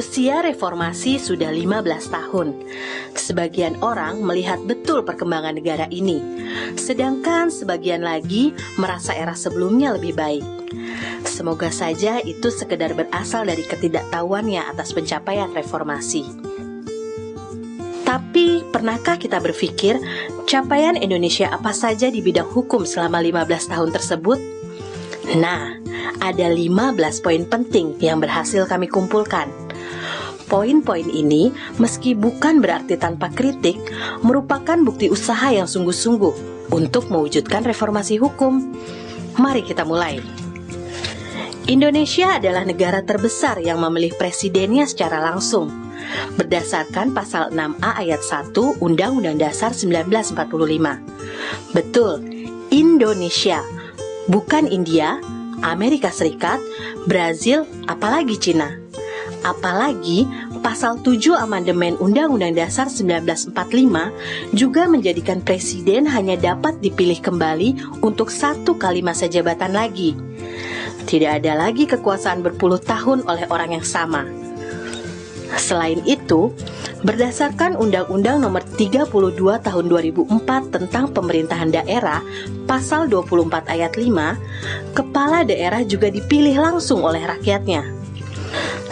Usia reformasi sudah 15 tahun. Sebagian orang melihat betul perkembangan negara ini, sedangkan sebagian lagi merasa era sebelumnya lebih baik. Semoga saja itu sekedar berasal dari ketidaktahuannya atas pencapaian reformasi. Tapi, pernahkah kita berpikir capaian Indonesia apa saja di bidang hukum selama 15 tahun tersebut? Nah, ada 15 poin penting yang berhasil kami kumpulkan. Poin-poin ini, meski bukan berarti tanpa kritik, merupakan bukti usaha yang sungguh-sungguh untuk mewujudkan reformasi hukum. Mari kita mulai. Indonesia adalah negara terbesar yang memilih presidennya secara langsung, berdasarkan pasal 6A ayat 1 Undang-Undang Dasar 1945. Betul, Indonesia, bukan India, Amerika Serikat, Brazil, apalagi Cina. Apalagi pasal 7 amandemen Undang-Undang Dasar 1945 juga menjadikan presiden hanya dapat dipilih kembali untuk 1 kali masa jabatan lagi. Tidak ada lagi kekuasaan berpuluh tahun oleh orang yang sama. Selain itu, berdasarkan Undang-Undang Nomor 32 Tahun 2004 tentang Pemerintahan Daerah, pasal 24 ayat 5, kepala daerah juga dipilih langsung oleh rakyatnya.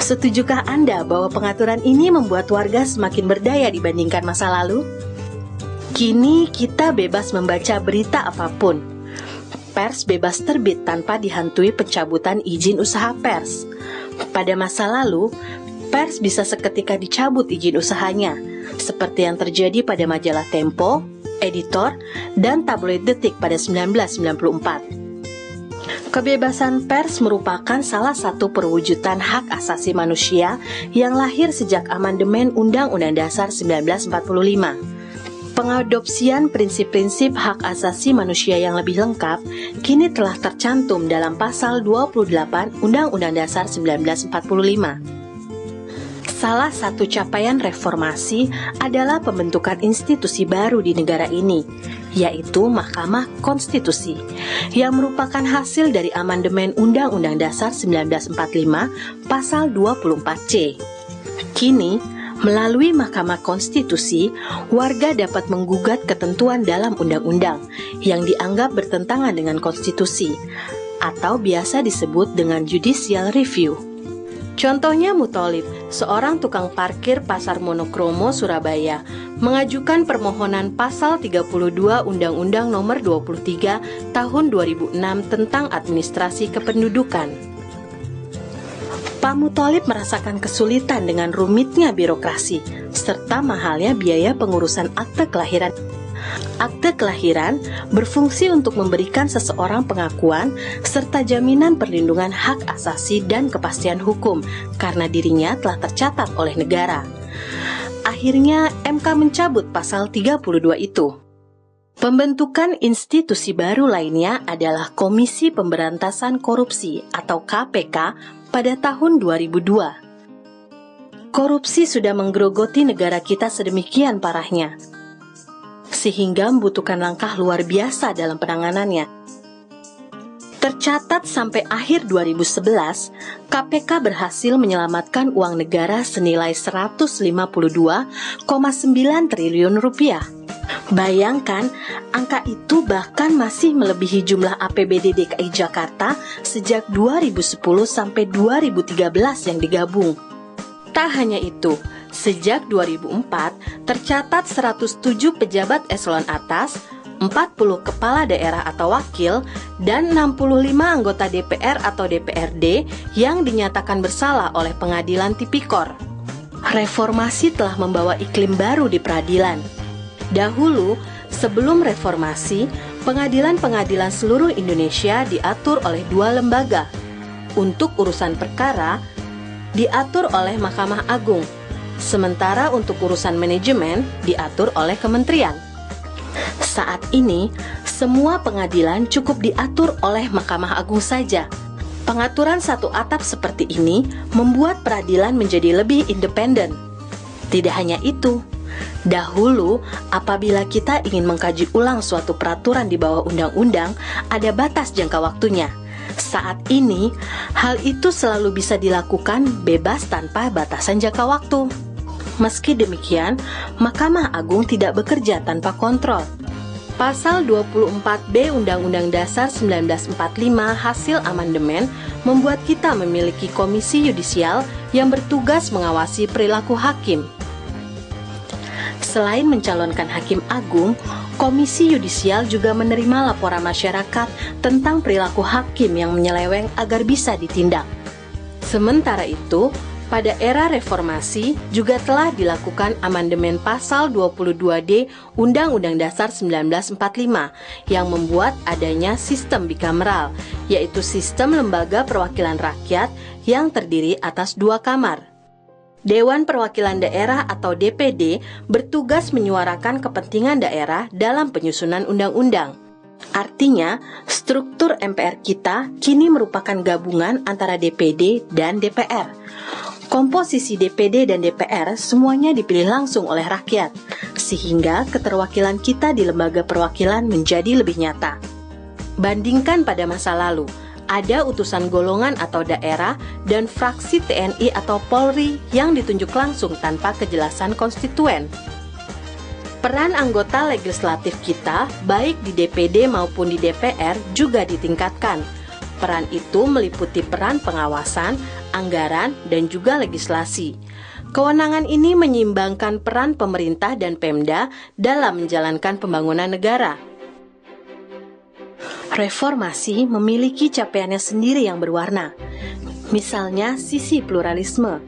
Setujukah Anda bahwa pengaturan ini membuat warga semakin berdaya dibandingkan masa lalu? Kini kita bebas membaca berita apapun. Pers bebas terbit tanpa dihantui pencabutan izin usaha pers. Pada masa lalu, pers bisa seketika dicabut izin usahanya, seperti yang terjadi pada majalah Tempo, Editor, dan tabloid Detik pada 1994. Kebebasan pers merupakan salah satu perwujudan hak asasi manusia yang lahir sejak amandemen Undang-Undang Dasar 1945. Pengadopsian prinsip-prinsip hak asasi manusia yang lebih lengkap kini telah tercantum dalam pasal 28 Undang-Undang Dasar 1945. Salah satu capaian reformasi adalah pembentukan institusi baru di negara ini, yaitu Mahkamah Konstitusi, yang merupakan hasil dari amandemen Undang-Undang Dasar 1945 pasal 24C. Kini, melalui Mahkamah Konstitusi, warga dapat menggugat ketentuan dalam undang-undang yang dianggap bertentangan dengan konstitusi, atau biasa disebut dengan judicial review. Contohnya Mutholib, seorang tukang parkir Pasar Monokromo, Surabaya, mengajukan permohonan pasal 32 Undang-Undang Nomor 23 Tahun 2006 tentang administrasi kependudukan. Pak Mutholib merasakan kesulitan dengan rumitnya birokrasi, serta mahalnya biaya pengurusan akte kelahiran. Akte kelahiran berfungsi untuk memberikan seseorang pengakuan serta jaminan perlindungan hak asasi dan kepastian hukum karena dirinya telah tercatat oleh negara. Akhirnya MK mencabut pasal 32 itu. Pembentukan institusi baru lainnya adalah Komisi Pemberantasan Korupsi atau KPK pada tahun 2002. Korupsi sudah menggerogoti negara kita sedemikian parahnya, sehingga membutuhkan langkah luar biasa dalam penanganannya. Tercatat sampai akhir 2011, KPK berhasil menyelamatkan uang negara senilai 152,9 triliun rupiah. Bayangkan, angka itu bahkan masih melebihi jumlah APBD DKI Jakarta sejak 2010 sampai 2013 yang digabung. Tak hanya itu, sejak 2004, tercatat 107 pejabat eselon atas, 40 kepala daerah atau wakil, dan 65 anggota DPR atau DPRD yang dinyatakan bersalah oleh pengadilan tipikor. Reformasi telah membawa iklim baru di peradilan. Dahulu, sebelum reformasi, pengadilan-pengadilan seluruh Indonesia diatur oleh 2 lembaga. Untuk urusan perkara, diatur oleh Mahkamah Agung, sementara untuk urusan manajemen diatur oleh kementerian. Saat ini, semua pengadilan cukup diatur oleh Mahkamah Agung saja. Pengaturan satu atap seperti ini membuat peradilan menjadi lebih independen. Tidak hanya itu, dahulu apabila kita ingin mengkaji ulang suatu peraturan di bawah undang-undang, ada batas jangka waktunya. Saat ini, hal itu selalu bisa dilakukan bebas tanpa batasan jangka waktu. Meski demikian, Mahkamah Agung tidak bekerja tanpa kontrol. Pasal 24B Undang-Undang Dasar 1945 hasil amandemen membuat kita memiliki komisi yudisial yang bertugas mengawasi perilaku hakim. Selain mencalonkan hakim agung, komisi yudisial juga menerima laporan masyarakat tentang perilaku hakim yang menyeleweng agar bisa ditindak. Sementara itu, pada era reformasi juga telah dilakukan amandemen pasal 22D Undang-Undang Dasar 1945 yang membuat adanya sistem bikameral, yaitu sistem lembaga perwakilan rakyat yang terdiri atas 2 kamar. Dewan Perwakilan Daerah atau DPD bertugas menyuarakan kepentingan daerah dalam penyusunan undang-undang. Artinya, struktur MPR kita kini merupakan gabungan antara DPD dan DPR. Komposisi DPD dan DPR semuanya dipilih langsung oleh rakyat, sehingga keterwakilan kita di lembaga perwakilan menjadi lebih nyata. Bandingkan pada masa lalu, ada utusan golongan atau daerah dan fraksi TNI atau Polri yang ditunjuk langsung tanpa kejelasan konstituen. Peran anggota legislatif kita, baik di DPD maupun di DPR, juga ditingkatkan. Peran itu meliputi peran pengawasan, anggaran, dan juga legislasi. Kewenangan ini menyeimbangkan peran pemerintah dan Pemda dalam menjalankan pembangunan negara. Reformasi memiliki capaiannya sendiri yang berwarna. Misalnya sisi pluralisme.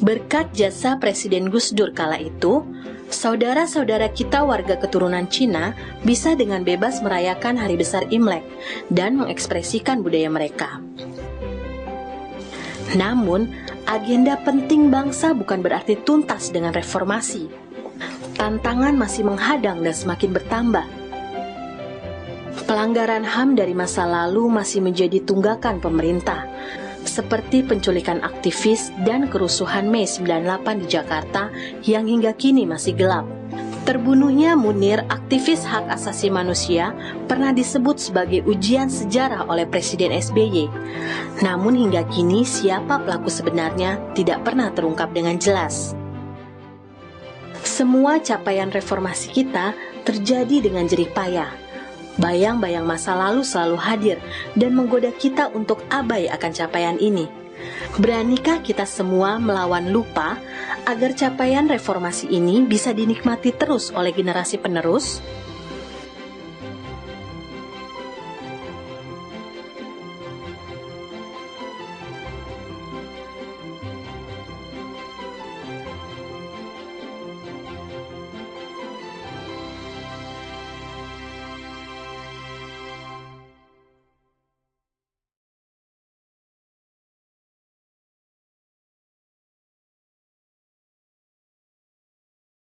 Berkat jasa Presiden Gus Dur kala itu, saudara-saudara kita warga keturunan Cina bisa dengan bebas merayakan hari besar Imlek dan mengekspresikan budaya mereka. Namun, agenda penting bangsa bukan berarti tuntas dengan reformasi. Tantangan masih menghadang dan semakin bertambah. Pelanggaran HAM dari masa lalu masih menjadi tunggakan pemerintah, seperti penculikan aktivis dan kerusuhan Mei 98 di Jakarta yang hingga kini masih gelap. Terbunuhnya Munir, aktivis hak asasi manusia, pernah disebut sebagai ujian sejarah oleh Presiden SBY. Namun hingga kini siapa pelaku sebenarnya tidak pernah terungkap dengan jelas. Semua capaian reformasi kita terjadi dengan jerih payah. Bayang-bayang masa lalu selalu hadir dan menggoda kita untuk abai akan capaian ini. Beranikah kita semua melawan lupa agar capaian reformasi ini bisa dinikmati terus oleh generasi penerus?